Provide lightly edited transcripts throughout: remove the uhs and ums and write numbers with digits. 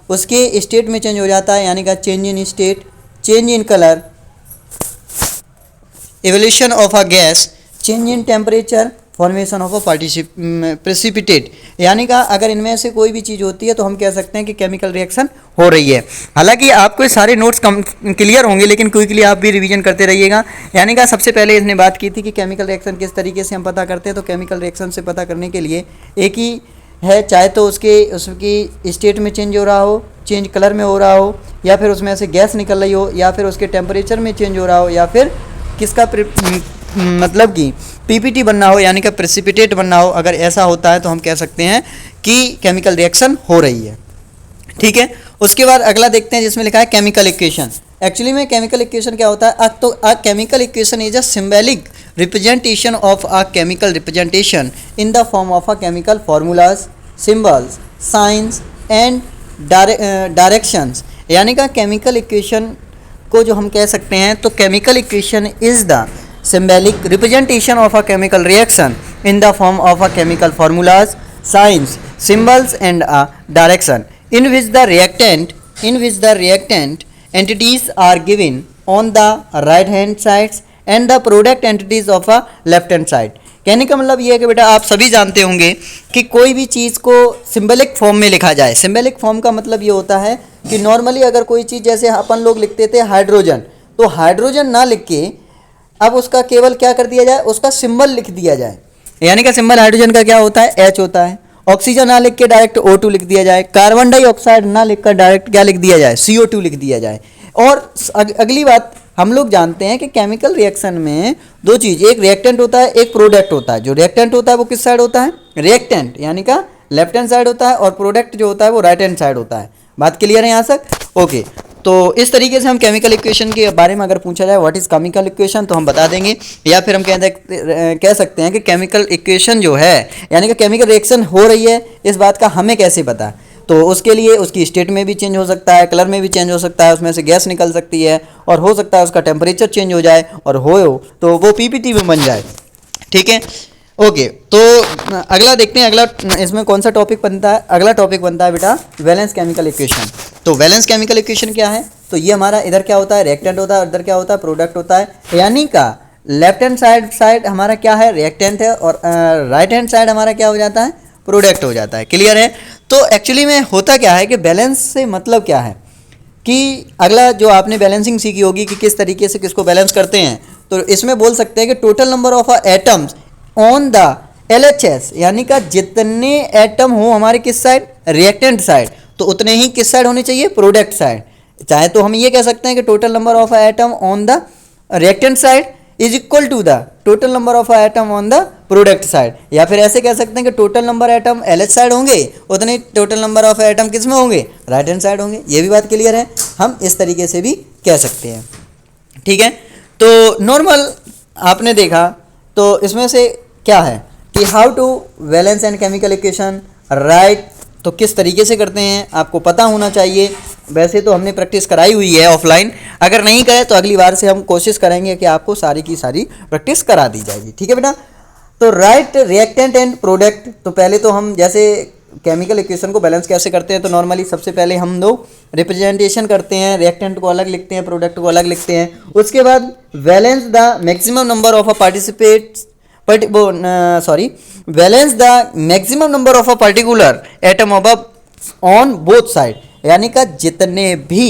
उसके स्टेट में चेंज हो जाता है, यानी कि change in state, change in colour, evolution of a gas, change in temperature, formation of a precipitate, यानी कि अगर इनमें से कोई भी चीज़ होती है तो हम कह सकते हैं कि केमिकल रिएक्शन हो रही है। हालांकि आपको ये सारे नोट्स क्लियर होंगे, लेकिन क्विकली आप भी रिवीजन करते रहिएगा। यानी कि सबसे पहले इसने बात की थी कि केमिकल रिएक्शन किस तरीके से हम पता करते हैं। तो केमिकल रिएक्शन से पता करने के लिए एक ही है, चाहे तो उसकी स्टेट में चेंज हो रहा हो, चेंज कलर में हो रहा हो, या फिर उसमें से गैस निकल रही हो, या फिर उसके टेम्परेचर में चेंज हो रहा हो, या फिर किसका मतलब कि पीपीटी बनना हो, यानी कि प्रेसिपिटेट बनना हो। अगर ऐसा होता है तो हम कह सकते हैं कि केमिकल रिएक्शन हो रही है। ठीक है, उसके बाद अगला देखते हैं जिसमें लिखा है केमिकल इक्वेशन। एक्चुअली में केमिकल इक्वेशन क्या होता है? तो a chemical equation is a symbolic representation of a chemical representation in the form of a chemical formulas, symbols, science and directions. यानी कि केमिकल इक्वेशन को जो हम कह सकते हैं, तो chemical equation is the symbolic representation of a chemical reaction in the form of a chemical formulas, signs, symbols and a direction in which the reactant entities are given on the right hand sides and the product entities of a left hand side। कहने का मतलब ये है कि बेटा आप सभी जानते होंगे कि कोई भी चीज़ को सिंबलिक फॉर्म में लिखा जाए। सिंबलिक फॉर्म का मतलब ये होता है कि नॉर्मली अगर कोई चीज़, जैसे अपन लोग लिखते थे हाइड्रोजन, तो हाइड्रोजन ना लिख के अब उसका केवल क्या कर दिया जाए, उसका सिंबल लिख दिया जाए। यानी कि सिंबल हाइड्रोजन का क्या होता है? H होता है। ऑक्सीजन ना लिख के डायरेक्ट O2 लिख दिया जाए। कार्बन डाइऑक्साइड ना लिख कर डायरेक्ट क्या लिख दिया जाए? CO2 लिख दिया जाए। और अगली बात, हम लोग जानते हैं कि केमिकल रिएक्शन में दो चीज़, एक रिएक्टेंट होता है, एक प्रोडक्ट होता है। जो रिएक्टेंट होता है वो किस साइड होता है? रिएक्टेंट यानी का लेफ्ट हैंड साइड होता है, और प्रोडक्ट जो होता है वो राइट हैंड साइड होता है। बात क्लियर है यहाँ तक? ओके, तो इस तरीके से हम केमिकल इक्वेशन के बारे में अगर पूछा जाए व्हाट इज़ केमिकल इक्वेशन, तो हम बता देंगे। या फिर हम कह सकते हैं कि केमिकल इक्वेशन जो है, यानी कि केमिकल रिएक्शन हो रही है, इस बात का हमें कैसे पता? तो उसके लिए उसकी स्टेट में भी चेंज हो सकता है, कलर में भी चेंज हो सकता है, उसमें से गैस निकल सकती है, और हो सकता है उसका टेम्परेचर चेंज हो जाए, और हो तो वो पीपीटी में बन जाए। ठीक है, ओके। तो अगला देखते हैं, अगला इसमें कौन सा टॉपिक बनता है? अगला टॉपिक बनता है बेटा वैलेंस केमिकल इक्वेशन। तो वैलेंस केमिकल इक्वेशन क्या है? तो ये हमारा इधर क्या होता है? रिएक्टेंट होता है, इधर क्या होता है? प्रोडक्ट होता है। यानी का लेफ्ट हैंड साइड हमारा क्या है? रिएक्टेंट है, और राइट हैंड साइड हमारा क्या हो जाता है? प्रोडक्ट हो जाता है। क्लियर है? तो एक्चुअली में होता क्या है कि बैलेंस से मतलब क्या है कि अगला जो आपने बैलेंसिंग सीखी होगी कि किस तरीके से किसको बैलेंस करते हैं, तो इसमें बोल सकते हैं कि total number of atoms on the LHS, यानी का जितने एटम हो हमारे किस साइड? रिएक्टेंट साइड, तो उतने ही किस साइड होने चाहिए? Product side. चाहे तो हम ये कह सकते हैं कि total number of atom on the reactant side is equal to the total number of atom on the product side, या फिर ऐसे कह सकते हैं कि total number atom LH side होंगे, उतने टोटल नंबर ऑफ एटम किस में होंगे? राइट हैंड साइड होंगे। ये भी बात क्लियर है? हम इस तरीके से भी कह सकते हैं। ठीक है, तो नॉर्मल आपने देखा, तो इसमें से क्या है कि how to balance and chemical equation right, तो किस तरीके से करते हैं आपको पता होना चाहिए। वैसे तो हमने प्रैक्टिस कराई हुई है ऑफलाइन, अगर नहीं करे तो अगली बार से हम कोशिश करेंगे कि आपको सारी की सारी प्रैक्टिस करा दी जाएगी। ठीक है बेटा? तो राइट रिएक्टेंट एंड प्रोडक्ट, तो पहले तो हम जैसे केमिकल इक्वेशन को बैलेंस कैसे करते हैं, तो नॉर्मली सबसे पहले हम लोग रिप्रेजेंटेशन करते हैं, रिएक्टेंट को अलग लिखते हैं, प्रोडक्ट को अलग लिखते हैं। उसके बाद valence the maximum number of a valence the maximum number of a particular atom on both side, यानी का जितने भी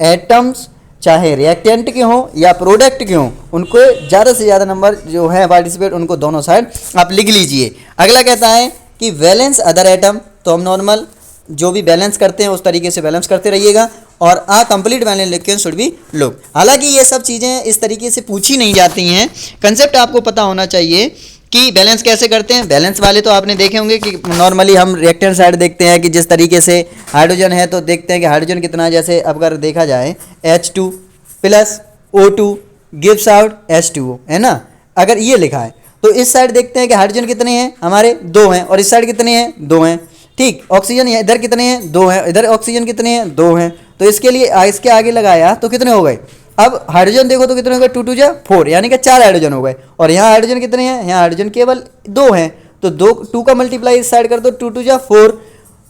एटम्स चाहे रिएक्टेंट के हों या प्रोडक्ट के हों, उनको ज़्यादा से ज़्यादा नंबर जो है पार्टिसिपेट, उनको दोनों साइड आप लिख लीजिए। अगला कहता है कि वैलेंस अदर एटम, तो हम नॉर्मल जो भी बैलेंस करते हैं उस तरीके से बैलेंस करते रहिएगा, और आ complete balance equation should be look. हालांकि ये सब चीज़ें इस तरीके से पूछी नहीं जाती हैं, कंसेप्ट आपको पता होना चाहिए कि बैलेंस कैसे करते हैं। बैलेंस वाले तो आपने देखे होंगे कि नॉर्मली हम रिएक्टेंट साइड देखते हैं कि जिस तरीके से हाइड्रोजन है तो देखते हैं कि हाइड्रोजन कितना, जैसे अगर देखा जाए H2 plus O2 gives out H2O, है ना? अगर ये लिखा है तो इस साइड देखते हैं कि हाइड्रोजन कितने हैं हमारे? 2 हैं, और इस साइड कितने हैं? 2 हैं। ठीक, ऑक्सीजन इधर कितने हैं? 2 हैं, इधर ऑक्सीजन कितने हैं? 2 हैं। तो इसके लिए इसके आगे लगाया तो कितने हो गए? अब हाइड्रोजन देखो तो कितने हो गए? 2 2 जा 4, यानी कि 4 हाइड्रोजन हो गए। और यहाँ हाइड्रोजन कितने हैं? यहाँ हाइड्रोजन केवल 2 हैं, तो 2 का मल्टीप्लाई इस साइड कर दो, 2 2 जा 4,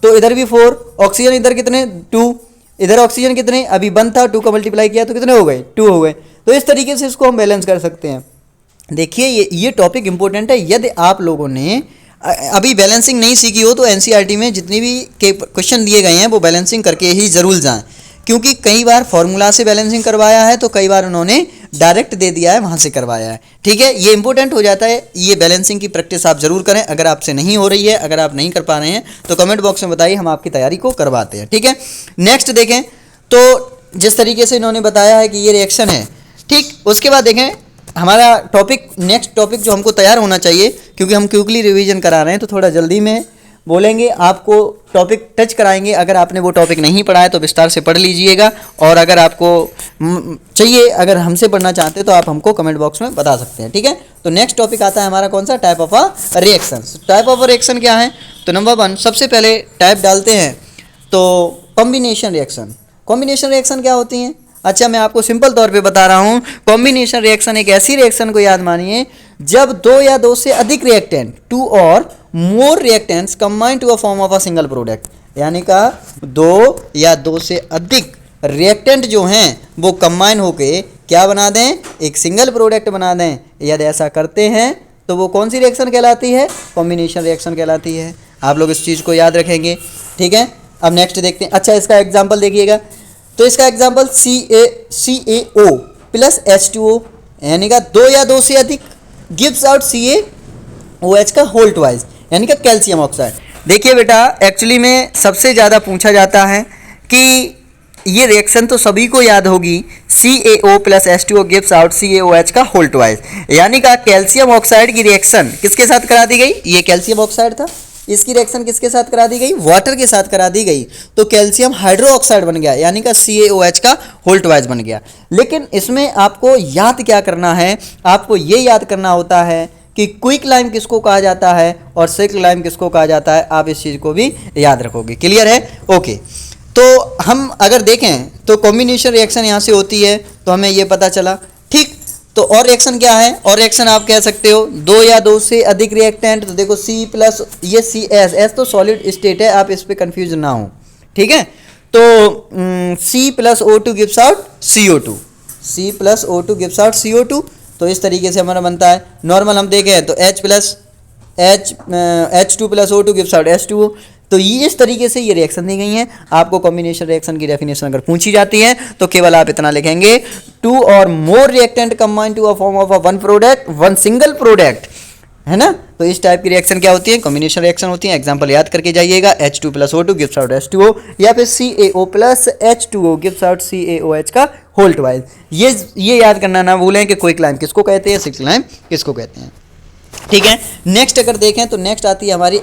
तो इधर भी 4, ऑक्सीजन इधर कितने 2, इधर ऑक्सीजन कितने अभी 1 था, 2 का मल्टीप्लाई किया तो कितने हो गए 2 हो गए। तो इस तरीके से इसको हम बैलेंस कर सकते हैं। देखिए ये टॉपिक इंपॉर्टेंट है। यदि आप लोगों ने अभी बैलेंसिंग नहीं सीखी हो तो एनसीईआरटी में जितनी भी क्वेश्चन दिए गए हैं वो बैलेंसिंग करके ही ज़रूर जाएं, क्योंकि कई बार फॉर्मूला से बैलेंसिंग करवाया है तो कई बार उन्होंने डायरेक्ट दे दिया है, वहाँ से करवाया है। ठीक है, ये इंपॉर्टेंट हो जाता है। ये बैलेंसिंग की प्रैक्टिस आप ज़रूर करें। अगर आपसे नहीं हो रही है, अगर आप नहीं कर पा रहे हैं तो कमेंट बॉक्स में बताइए, हम आपकी तैयारी को करवाते हैं। ठीक है, नेक्स्ट देखें तो जिस तरीके से इन्होंने बताया है कि ये रिएक्शन है, ठीक, उसके बाद देखें हमारा टॉपिक, नेक्स्ट टॉपिक जो हमको तैयार होना चाहिए, क्योंकि हम क्विकली रिवीजन करा रहे हैं तो थोड़ा जल्दी में बोलेंगे, आपको टॉपिक टच कराएंगे। अगर आपने वो टॉपिक नहीं पढ़ा है तो विस्तार से पढ़ लीजिएगा, और अगर आपको चाहिए, अगर हमसे पढ़ना चाहते हैं तो आप हमको कमेंट बॉक्स में बता सकते हैं। ठीक है, तो नेक्स्ट टॉपिक आता है हमारा कौन सा, type of a reaction. Type of a reaction क्या है, तो नंबर 1 सबसे पहले टाइप डालते हैं तो कॉम्बिनेशन रिएक्शन। कॉम्बिनेशन रिएक्शन क्या होती हैं? अच्छा, मैं आपको सिंपल तौर पे बता रहा हूँ। कॉम्बिनेशन रिएक्शन एक ऐसी रिएक्शन को याद मानिए जब 2 या 2 से अधिक रिएक्टेंट, 2 और more reactants combine to a form of a single product, यानी का 2 या 2 से अधिक रिएक्टेंट जो हैं वो कंबाइन होके क्या बना दें, एक सिंगल प्रोडक्ट बना दें। यदि ऐसा करते हैं तो वो कौन सी रिएक्शन कहलाती है, कॉम्बिनेशन रिएक्शन कहलाती है। आप लोग इस चीज़ को याद रखेंगे। ठीक है, अब नेक्स्ट देखते हैं। अच्छा, इसका एग्जाम्पल देखिएगा, तो इसका एग्जाम्पल CaO प्लस H2O, यानी का 2 या 2 से अधिक गिव्स आउट CaOH का होल ट्वाइस, यानी का कैल्शियम ऑक्साइड। देखिए बेटा, एक्चुअली में सबसे ज़्यादा पूछा जाता है कि ये रिएक्शन तो सभी को याद होगी, CaO plus H2O gives out CaOH का होल ट्वाइस, यानी का कैल्शियम ऑक्साइड की रिएक्शन किसके साथ करा दी गई, ये कैल्शियम ऑक्साइड था, इसकी रिएक्शन किसके साथ करा दी गई, वाटर के साथ करा दी गई, तो कैल्शियम हाइड्रो ऑक्साइड बन गया, यानी का CaOH का होल ट्वाइस बन गया। लेकिन इसमें आपको याद क्या करना है, आपको ये याद करना होता है कि क्विक लाइम किसको कहा जाता है और सिल्क लाइम किसको कहा जाता है। आप इस चीज़ को भी याद रखोगे। क्लियर है? ओके, तो हम अगर देखें तो कॉम्बिनेशन रिएक्शन यहाँ से होती है, तो हमें ये पता चला। ठीक, तो और रिएक्शन क्या है, और रिएक्शन आप कह सकते हो 2 या 2 से अधिक रिएक्टेंट, तो देखो C प्लस ये CS तो सॉलिड स्टेट है, आप इस पे कंफ्यूज ना हो। ठीक है, तो C plus O2 gives out CO2, C plus O2 gives out CO2। तो इस तरीके से हमारा बनता है। नॉर्मल हम देखें तो H2 plus O2 gives out H2O। तो ये इस तरीके से ये रिएक्शन दी गई हैं। आपको कॉम्बिनेशन रिएक्शन की डेफिनेशन अगर पूछी जाती है तो केवल आप इतना लिखेंगे, 2 और more reactant combine to a form of a one product, one single product, है ना। तो इस टाइप की रिएक्शन क्या होती है, कॉम्बिनेशन रिएक्शन होती है। एग्जांपल याद करके जाइएगा, H2 plus O2 gives out H2O, या फिर CaO plus H2O gives out CaOH का होल ट्वाइस। ये याद करना ना भूलें कि क्विक लाइम किसको कहते हैं, सिल्क लाइम किसको कहते हैं। ठीक है, नेक्स्ट अगर देखें तो नेक्स्ट आती है हमारी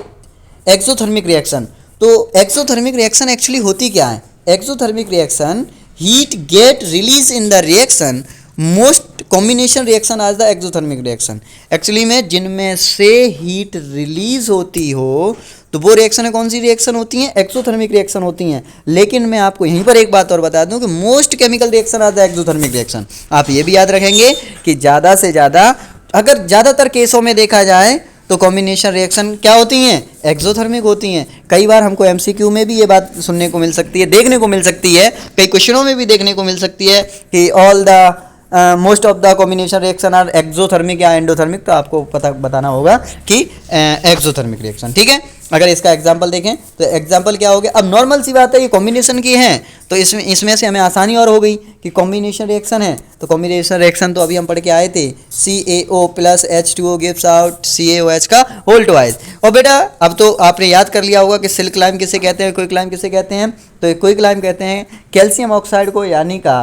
एक्सोथर्मिक रिएक्शन। तो एक्सोथर्मिक रिएक्शन एक्चुअली होती क्या है, exothermic reaction heat get release in the reaction, most combination reaction आज द एक्सोथर्मिक रिएक्शन। एक्चुअली में जिनमें से हीट रिलीज होती हो तो वो रिएक्शन कौन सी रिएक्शन होती हैं, एक्सोथर्मिक रिएक्शन होती हैं। लेकिन मैं आपको यहीं पर एक बात और बता दूं कि मोस्ट केमिकल रिएक्शन आज द एक्सोथर्मिक रिएक्शन। आप ये भी याद रखेंगे कि ज़्यादा से ज़्यादा, अगर ज़्यादातर केसों में देखा जाए तो कॉम्बिनेशन रिएक्शन क्या होती हैं, एक्सोथर्मिक होती हैं। कई बार हमको एमसीक्यू में भी ये बात सुनने को मिल सकती है, देखने को मिल सकती है, कई क्वेश्चनों में भी देखने को मिल सकती है कि all the most of the combination reaction are exothermic या एंडोथर्मिक। तो आपको बताना होगा कि एक्सोथर्मिक रिएक्शन। ठीक है, अगर इसका एग्जाम्पल देखें तो एग्जाम्पल क्या हो गया। अब नॉर्मल सी बात है, ये कॉम्बिनेशन की है तो इसमें से हमें आसानी और हो गई कि कॉम्बिनेशन रिएक्शन है। तो कॉम्बिनेशन रिएक्शन तो अभी हम पढ़ के आए थे, CaO plus H2O gives out CaOH का होल ट्वाइस। और बेटा अब तो आपने याद कर लिया होगा कि सिल्क लाइम किसे कहते हैं, क्विक लाइम किसे कहते हैं। तो क्विक लाइम कहते हैं कैल्शियम ऑक्साइड को, यानी का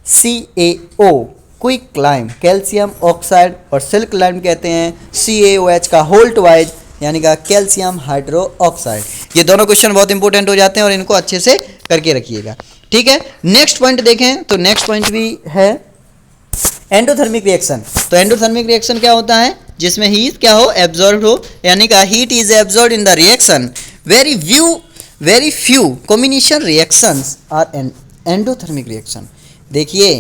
CaO quick lime calcium oxide, और सिल्क लाइम कहते हैं CaOH का होल ट्वाइस, यानी का कैल्शियम हाइड्रो ऑक्साइड। ये दोनों क्वेश्चन बहुत इंपॉर्टेंट हो जाते हैं और इनको अच्छे से करके रखिएगा। ठीक है, नेक्स्ट पॉइंट देखें तो नेक्स्ट पॉइंट भी है एंडोथर्मिक रिएक्शन। तो एंडोथर्मिक रिएक्शन क्या होता है, जिसमें हीट क्या हो, एब्जॉर्ब हो, यानी का heat is absorb in the reaction. Very few combination reactions are endothermic reaction. देखिए,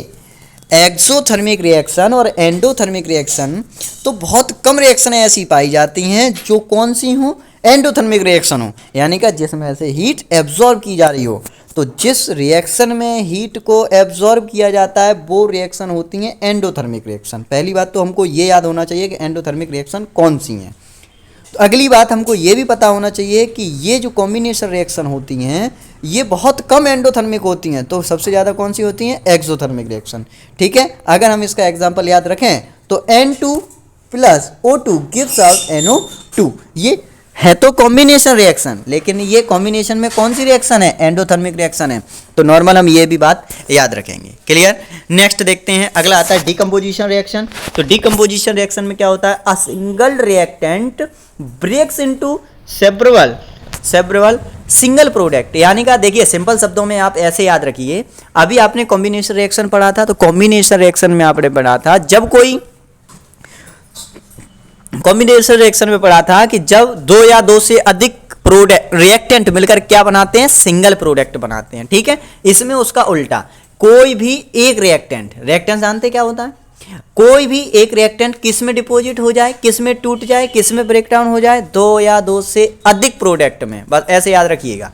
एक्सोथर्मिक रिएक्शन और एंडोथर्मिक रिएक्शन तो बहुत कम रिएक्शन ऐसी पाई जाती हैं जो कौन सी हों, एंडोथर्मिक रिएक्शन हो, यानी कि जिसमें से हीट एब्जॉर्ब की जा रही हो। तो जिस रिएक्शन में हीट को एब्जॉर्ब किया जाता है वो रिएक्शन होती है एंडोथर्मिक रिएक्शन। पहली बात तो हमको ये याद होना चाहिए कि एंडोथर्मिक रिएक्शन कौन सी हैं। तो अगली बात हमको ये भी पता होना चाहिए कि ये जो कॉम्बिनेशन रिएक्शन होती हैं ये बहुत कम एंडोथर्मिक होती हैं। तो सबसे ज़्यादा कौन सी होती हैं? Exothermic reaction. ठीक है, अगर हम इसका एग्जाम्पल याद रखें तो N2 plus O2 gives out NO2। ये है तो कॉम्बिनेशन रिएक्शन, लेकिन ये कॉम्बिनेशन में कौन सी रिएक्शन है? एंडोथर्मिक रिएक्शन है। तो नॉर्मल हम ये भी बात याद रखेंगे। क्लियर? नेक्स्ट देखते हैं, अगला आता है डिकम्पोजिशन रिएक्शन। तो डिकम्पोजिशन रिएक्शन में क्या होता है? A single reactant breaks into several single product. यानी कि देखिए सिंपल शब्दों में आप ऐसे याद रखिए, अभी आपने कॉम्बिनेशन रिएक्शन पढ़ा था, तो कॉम्बिनेशन रिएक्शन में आपने पढ़ा था जब कोई कॉम्बिनेशन रिएक्शन में पढ़ा था कि जब दो या दो से अधिक प्रोडक्ट रिएक्टेंट मिलकर क्या बनाते हैं? सिंगल प्रोडक्ट बनाते हैं। ठीक है, इसमें उसका उल्टा कोई भी एक रिएक्टेंट जानते क्या होता है? कोई भी एक रिएक्टेंट किस में डिपॉजिट हो जाए, किस में टूट जाए, किस में ब्रेक डाउन हो जाए? दो या दो से अधिक प्रोडक्ट में। बस ऐसे याद रखिएगा।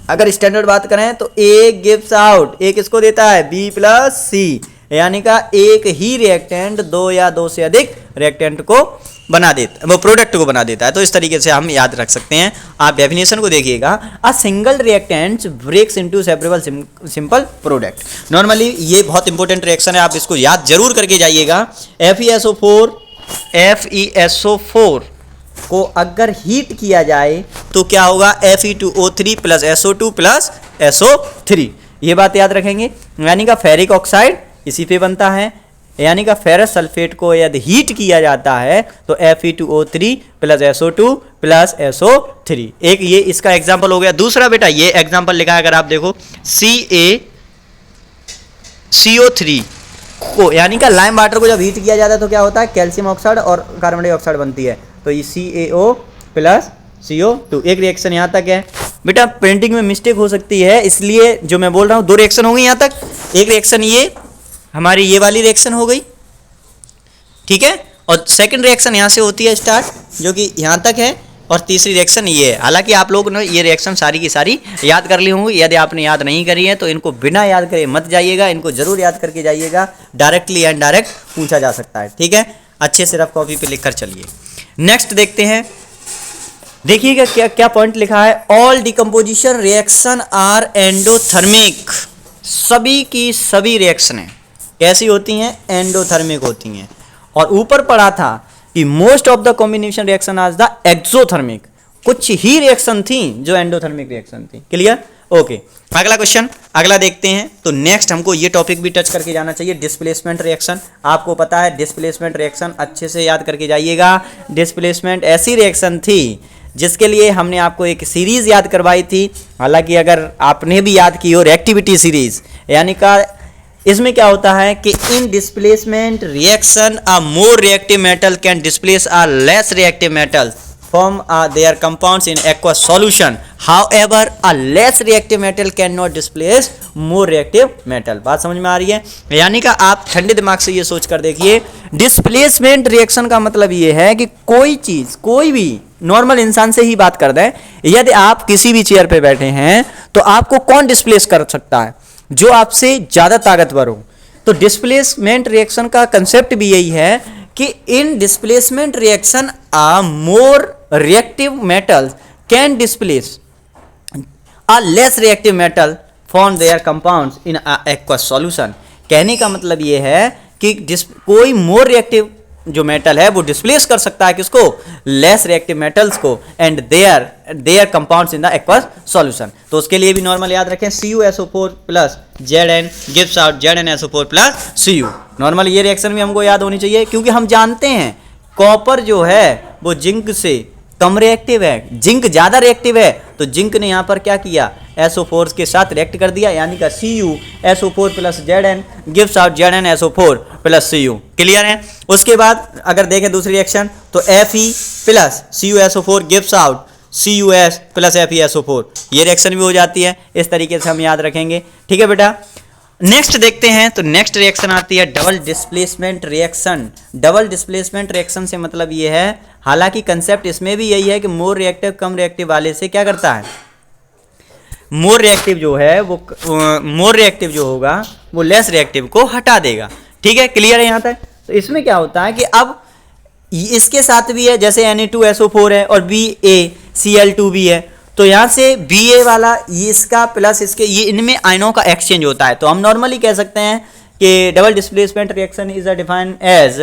अगर स्टैंडर्ड बात करें तो ए गिव्स आउट, ए किसको देता है? बी प्लस सी, यानी का एक ही रिएक्टेंट दो या दो से अधिक रिएक्टेंट को बना देता, वो प्रोडक्ट को बना देता है। तो इस तरीके से हम याद रख सकते हैं। आप डेफिनेशन को देखिएगा, a single reactant breaks into separable simple product. Normally ये बहुत इंपॉर्टेंट रिएक्शन है, आप इसको याद जरूर करके जाइएगा। FeSO4 को अगर हीट किया जाए तो क्या होगा? Fe2O3 plus SO2 plus SO3। ये बात याद रखेंगे। यानी का फेरिक ऑक्साइड इसी पे बनता है, यानी का फेरस सल्फेट को यदि हीट किया जाता है तो Fe2O3 plus SO2 plus SO3। एक ये इसका एग्जांपल हो गया। दूसरा बेटा ये एग्जांपल लिखा है, अगर आप देखो CaCO3 को, यानी का लाइम वाटर को जब हीट किया जाता है तो क्या होता है? कैल्शियम ऑक्साइड और कार्बन डाइऑक्साइड बनती है। तो ये CaO प्लस CO2। एक रिएक्शन यहाँ तक है बेटा। प्रिंटिंग में मिस्टेक हो सकती है, इसलिए जो मैं बोल रहा हूँ, दो रिएक्शन हो गई यहाँ तक। एक रिएक्शन ये हमारी ये वाली रिएक्शन हो गई, ठीक है, और सेकंड रिएक्शन यहाँ से होती है स्टार्ट, जो कि यहाँ तक है, और तीसरी रिएक्शन ये है। हालांकि आप लोग ने ये रिएक्शन सारी की सारी याद कर ली होंगी। यदि आपने याद नहीं करी है तो इनको बिना याद करे मत जाइएगा, इनको जरूर याद करके जाइएगा। डायरेक्टली एंड डायरेक्ट पूछा जा सकता है। ठीक है, अच्छे से रफ कॉपी पे लिख कर चलिए। नेक्स्ट देखते हैं, देखिएगा क्या क्या पॉइंट लिखा है। All decomposition reaction are endothermic. सभी की सभी रिएक्शनें कैसी होती हैं? एंडोथर्मिक होती हैं। और ऊपर पढ़ा था कि most of the combination reaction आज द एक्सोथर्मिक। कुछ ही रिएक्शन थी जो एंडोथर्मिक रिएक्शन थी। क्लियर? ओके, अगला क्वेश्चन अगला देखते हैं। तो नेक्स्ट हमको ये टॉपिक भी टच करके जाना चाहिए, डिस्प्लेसमेंट रिएक्शन। आपको पता है डिस्प्लेसमेंट रिएक्शन अच्छे से याद करके जाइएगा। डिस्प्लेसमेंट ऐसी रिएक्शन थी जिसके लिए हमने आपको एक सीरीज याद करवाई थी। हालांकि अगर आपने भी याद की हो रिएक्टिविटी सीरीज, यानी का इसमें क्या होता है कि in displacement reaction a more reactive metal can displace a less reactive metal form their compounds in aqueous solution. However, a less reactive metal cannot displace more reactive metal. बात समझ में आ रही है? यानी कि आप ठंडे दिमाग से ये सोच कर देखिए, डिस्प्लेसमेंट रिएक्शन का मतलब ये है कि कोई चीज, कोई भी नॉर्मल इंसान से ही बात कर दें, यदि आप किसी भी चेयर पे बैठे हैं तो आपको कौन डिस्प्लेस कर सकता है? जो आपसे ज्यादा ताकतवर हो। तो डिस्प्लेसमेंट रिएक्शन का कंसेप्ट भी यही है कि in displacement reaction a more reactive metals can displace a less reactive metal form their compounds in a aqueous solution. कहने का मतलब ये है कि कोई मोर रिएक्टिव जो मेटल है वो डिस्प्लेस कर सकता है किसको? लेस रिएक्टिव मेटल्स को, and there compounds in the aqueous solution. तो उसके लिए भी नॉर्मल याद रखें, CuSO4 plus Zn gives out ZnSO4 plus Cu। Normal ये रिएक्शन भी हमको याद होनी चाहिए, क्योंकि हम जानते हैं कॉपर जो है वो जिंक से कम रिएक्टिव है, जिंक ज्यादा रिएक्टिव है। तो जिंक ने यहाँ पर क्या किया? SO4 के साथ रिएक्ट कर दिया, यानी का CuSO4 plus Zn gives out ZnSO4 plus Cu। Clear है? उसके बाद अगर देखें दूसरी रिएक्शन तो Fe plus CuSO4 gives out CuS plus FeSO4। ये रिएक्शन भी हो जाती है। इस तरीके से हम याद रखेंगे। ठीक है बेटा। नेक्स्ट देखते हैं, तो नेक्स्ट रिएक्शन आती है double displacement reaction. Double displacement reaction से मतलब ये है, हालांकि कंसेप्ट इसमें भी यही है कि मोर रिएक्टिव कम रिएक्टिव वाले से क्या करता है, मोर रिएक्टिव जो है वो मोर रिएक्टिव जो होगा वो लेस रिएक्टिव को हटा देगा। ठीक है, क्लियर है यहाँ तक। तो इसमें क्या होता है कि अब इसके साथ भी है, जैसे Na2SO4 है और BaCl2 भी है, तो यहाँ से Ba वाला ये इसका प्लस इसके, ये इनमें आयनों का एक्सचेंज होता है। तो हम नॉर्मली कह सकते हैं कि double displacement reaction is defined as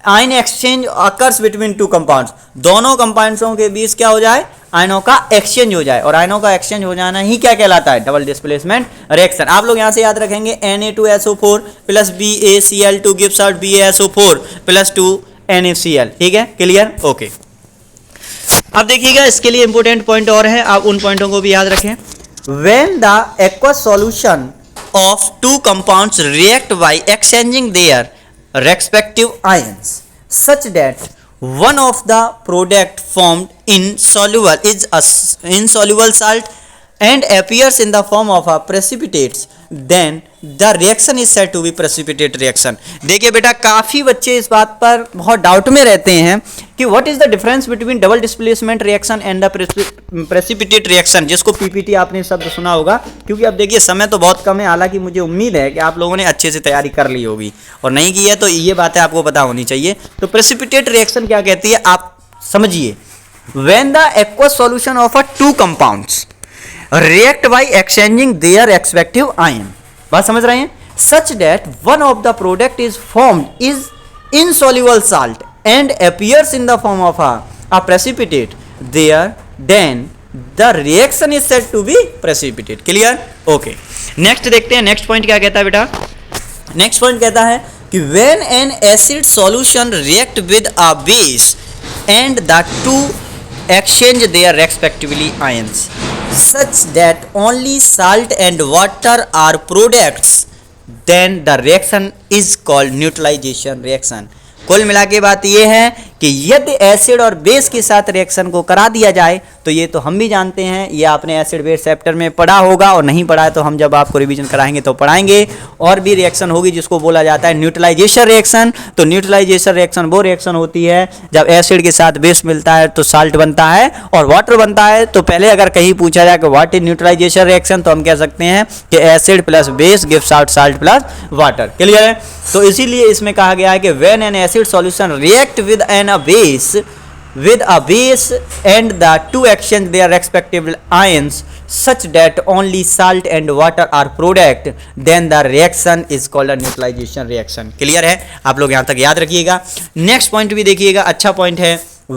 ion exchange occurs between two compounds. दोनों कंपाउंड्सों के बीच क्या हो जाए, आयनों का एक्सचेंज हो जाए, और आयनों का एक्सचेंज हो जाना ही क्या कहलाता है, डबल डिस्प्लेसमेंट रिएक्शन। आप लोग यहाँ से याद रखेंगे Na2SO4 plus BaCl2 gives out BaSO4 plus 2 NaCl। ठीक है, क्लियर, ओके। अब देखिएगा इसके लिए इंपॉर्टेंट पॉइंट और है, आप उन पॉइंटों को भी याद रखें। When the aqueous solution of two compounds react by exchanging their respective ions such that one of the product formed insoluble is a insoluble salt and appears in the form of a precipitates, then the reaction is said to be precipitate reaction। देखिए बेटा, काफ़ी बच्चे इस बात पर बहुत doubt में रहते हैं कि what is the difference between double displacement reaction and the precipitate reaction, जिसको पीपीटी आपने शब्द सुना होगा। क्योंकि अब देखिए समय तो बहुत कम है, हालांकि मुझे उम्मीद है कि आप लोगों ने अच्छे से तैयारी कर ली होगी, और नहीं की है तो ये बातें आपको पता होनी चाहिए। तो प्रेसिपिटेट रिएक्शन क्या कहती है, आप समझिए। When the aqueous solution of a two compounds react by exchanging their respective ion, बात समझ रहे हैं, such that one of the product is formed is insoluble salt and appears in the form of a precipitate there, then the reaction is said to be precipitate। clear, okay। next देखते हैं, next point क्या कहता है बेटा। next point कहता है कि when an acid solution react with a base and the two exchange their respectively ions such that only salt and water are products, then the reaction is called neutralization reaction। कुल मिला के बात यह है कि यदि एसिड और base के साथ रिएक्शन को करा दिया जाए, तो ये तो हम भी जानते हैं, ये आपने एसिड बेस चैप्टर में पढ़ा होगा, और नहीं पढ़ा है तो हम जब आपको रिवीजन कराएंगे तो पढ़ाएंगे। और भी रिएक्शन होगी जिसको बोला जाता है न्यूट्रलाइजेशन रिएक्शन। तो न्यूट्रलाइजेशन रिएक्शन वो रिएक्शन होती है जब एसिड के साथ बेस मिलता है तो साल्ट बनता है और वाटर बनता है। तो पहले अगर कहीं पूछा जाए कि व्हाट इज न्यूट्रलाइजेशन रिएक्शन, तो हम कह सकते हैं कि acid plus base gives out salt plus water. Clear है। तो इसीलिए इसमें कहा गया है कि when an acid solution react with an a base and the two exchange their respective ions such that only salt and water are product, then the reaction is called a neutralization reaction। Clear है, आप लोग यहाँ तक याद रखिएगा। Next point भी देखिएगा, अच्छा पॉइंट है।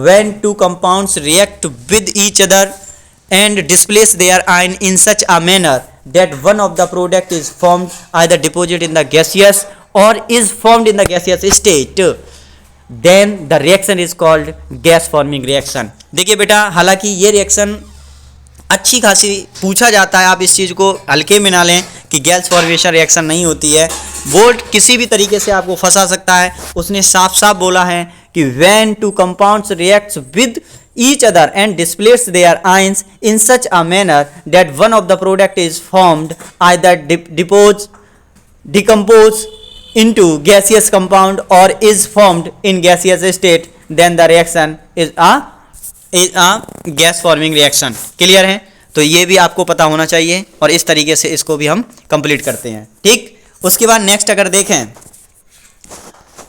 when two compounds react with each other and displace their ion in such a manner that one of the product is formed either deposit in the gaseous or is formed in the gaseous state, then the reaction is called gas forming reaction। देखिए बेटा, हालांकि ये reaction अच्छी खासी पूछा जाता है, आप इस चीज़ को हल्के में ना लें कि गैस फॉर्मेशन रिएक्शन नहीं होती है। बोर्ड किसी भी तरीके से आपको फंसा सकता है। उसने साफ साफ बोला है कि when two compounds reacts with each other and displace their ions in such a manner that one of the product is formed either decompose into gaseous compound or is formed in gaseous state, then the reaction is a gas forming reaction। Clear है। तो ये भी आपको पता होना चाहिए, और इस तरीके से इसको भी हम कंप्लीट करते हैं। ठीक, उसके बाद नेक्स्ट अगर देखें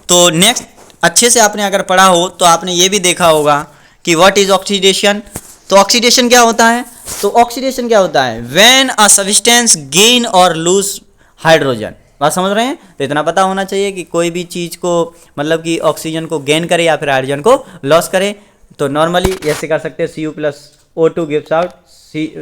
तो नेक्स्ट अच्छे से आपने अगर पढ़ा हो तो आपने ये भी देखा होगा कि व्हाट इज ऑक्सीडेशन। तो ऑक्सीडेशन क्या होता है, तो ऑक्सीडेशन क्या होता है, व्हेन अ सब्सटेंस गेन और लूज हाइड्रोजन। बात समझ रहे हैं। तो इतना पता होना चाहिए कि कोई भी चीज़ को मतलब कि ऑक्सीजन को गेन करे या फिर हाइड्रोजन को लॉस करे, तो नॉर्मली ऐसे कर सकते हैं Cu plus O2 gives out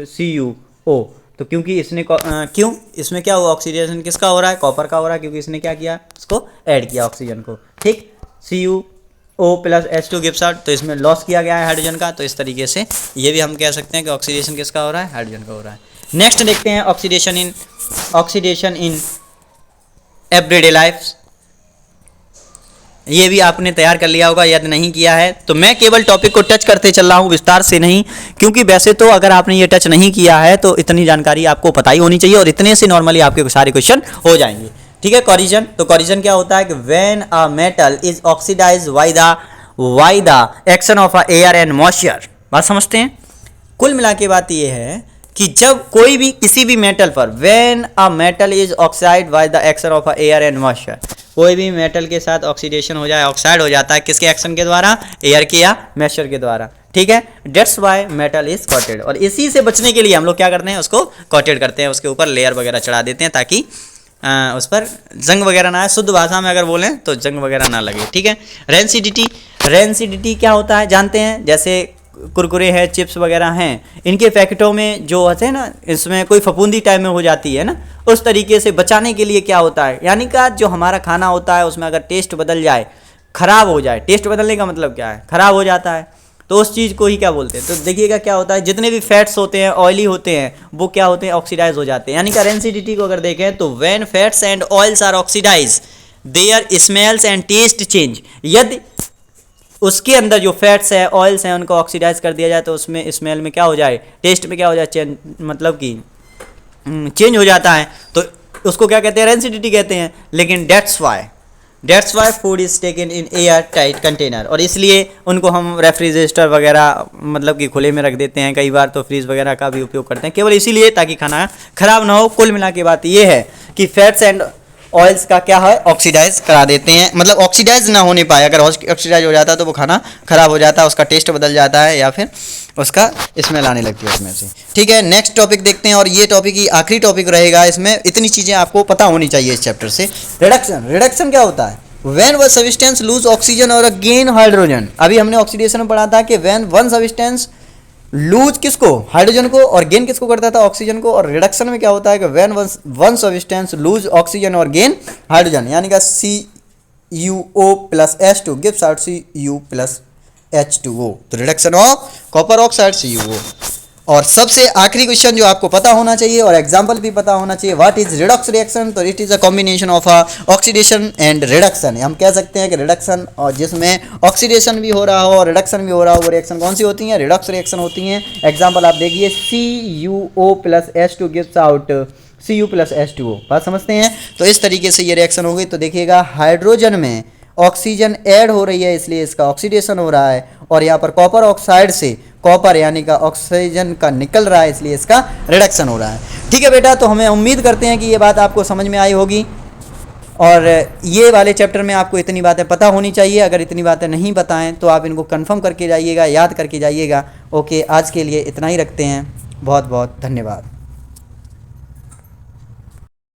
CuO। तो क्योंकि इसने क्यों इसमें क्या हुआ, ऑक्सीडेशन किसका हो रहा है, कॉपर का हो रहा है, क्योंकि इसने क्या किया, इसको ऐड किया ऑक्सीजन को। ठीक, CuO plus H2 gives out, तो इसमें लॉस किया गया है हाइड्रोजन का। तो इस तरीके से ये भी हम कह सकते हैं कि ऑक्सीडेशन किसका हो रहा है, हाइड्रोजन का हो रहा है। नेक्स्ट देखते हैं ऑक्सीडेशन इन एवरीडे लाइफ। ये भी आपने तैयार कर लिया होगा, यदि नहीं किया है तो मैं केवल टॉपिक को टच करते चल रहा हूँ, विस्तार से नहीं, क्योंकि वैसे तो अगर आपने ये टच नहीं किया है तो इतनी जानकारी आपको पता ही होनी चाहिए और इतने से नॉर्मली आपके सारे क्वेश्चन हो जाएंगे। ठीक है, कॉरिजन। तो कॉरिजन क्या होता है कि when a metal is oxidised by the action of a air and moisture. बात समझते हैं? कुल मिला के बात ये है कि जब कोई भी किसी भी मेटल पर when a metal is oxide bye the action of a air and moisture, कोई भी मेटल के साथ ऑक्सीडेशन हो जाए, ऑक्साइड हो जाता है, किसके एक्शन के द्वारा? एयर के या मॉइस्चर के द्वारा। ठीक है, that's why metal is coated. और इसी से बचने के लिए हम लोग क्या करते हैं? उसको कोटेड करते हैं, उसके ऊपर लेयर वगैरह चढ़ा देते हैं ताकि उस पर जंग वगैरह ना आए। शुद्ध भाषा में अगर बोलें तो जंग वगैरह ना लगे। ठीक है, रेंसिडिटी क्या होता है जानते हैं? जैसे कुरकुरे हैं, चिप्स वगैरह हैं, इनके पैकेटों में जो होते हैं ना, इसमें कोई फफूंदी टाइप में हो जाती है ना, उस तरीके से बचाने के लिए क्या होता है, यानी कि जो हमारा खाना होता है उसमें अगर टेस्ट बदल जाए, खराब हो जाए, टेस्ट बदलने का मतलब क्या है? खराब हो जाता है, तो उस चीज़ को ही क्या बोलते हैं? तो देखिएगा क्या होता है, जितने भी फैट्स होते हैं, ऑयली होते हैं, वो क्या होते हैं? ऑक्सीडाइज हो जाते हैं। यानी कि रेंसिडिटी को अगर देखें तो when fats and oils are oxidise their smells and taste change. यदि उसके अंदर जो फैट्स है, ऑयल्स हैं, उनको ऑक्सीडाइज कर दिया जाए तो उसमें स्मेल में क्या हो जाए? टेस्ट में क्या हो जाए? चेंज, मतलब कि चेंज हो जाता है, तो उसको क्या कहते हैं? रेंसिडिटी कहते हैं। लेकिन that's why food is taken in air tight container, और इसलिए उनको हम रेफ्रिजरेटर वगैरह मतलब कि खुले में रख देते हैं, कई बार तो फ्रीज वगैरह का भी उपयोग करते हैं, केवल इसीलिए ताकि खाना खराब ना हो। कुल मिला के बात ये है कि फैट्स एंड ऑयल्स का क्या है? ऑक्सीडाइज करा देते हैं, मतलब ऑक्सीडाइज ना होने पाए। अगर ऑक्सीडाइज हो जाता है तो वो खाना खराब हो जाता है, उसका टेस्ट बदल जाता है या फिर उसका स्मेल आने लगती है उसमें से। ठीक है, नेक्स्ट टॉपिक देखते हैं, और ये टॉपिक ही आखिरी टॉपिक रहेगा। इसमें इतनी चीज़ें आपको पता होनी चाहिए इस चैप्टर से। रिडक्शन क्या होता है? When one substance lose oxygen और गेन हाइड्रोजन। अभी हमने ऑक्सीडेशन में पढ़ा था कि व्हेन वन सब्सटेंस लूज किसको? हाइड्रोजन को, और गेन किसको करता था? ऑक्सीजन को। और रिडक्शन में क्या होता है कि when one substance lose oxygen और गेन हाइड्रोजन, यानी कि CuO plus H2 gives out Cu plus H2O। तो reduction of copper oxide CuO। और सबसे आखिरी क्वेश्चन जो आपको पता होना चाहिए और एग्जाम्पल भी पता होना चाहिए, व्हाट इज रिडॉक्स रिएक्शन? तो it is a combination of oxidation and reduction. हम कह सकते हैं कि रिडक्शन और जिसमें ऑक्सीडेशन भी हो रहा हो और रिडक्शन भी हो रहा हो, वो रिएक्शन कौन सी होती हैं? रिडॉक्स रिएक्शन होती हैं। एग्जाम्पल आप देखिए, CuO plus H2 gives out Cu plus H2O। बात समझते हैं? तो इस तरीके से ये रिएक्शन होगी। तो देखिएगा, हाइड्रोजन में ऑक्सीजन ऐड हो रही है, इसलिए इसका ऑक्सीडेशन हो रहा है, और यहाँ पर कॉपर ऑक्साइड से कॉपर यानी का ऑक्सीजन का निकल रहा है, इसलिए इसका रिडक्शन हो रहा है। ठीक है बेटा, तो हमें उम्मीद करते हैं कि ये बात आपको समझ में आई होगी, और ये वाले चैप्टर में आपको इतनी बातें पता होनी चाहिए। अगर इतनी बातें नहीं बताएं तो आप इनको कंफर्म करके जाइएगा, याद करके जाइएगा। ओके, आज के लिए इतना ही रखते हैं। बहुत बहुत धन्यवाद।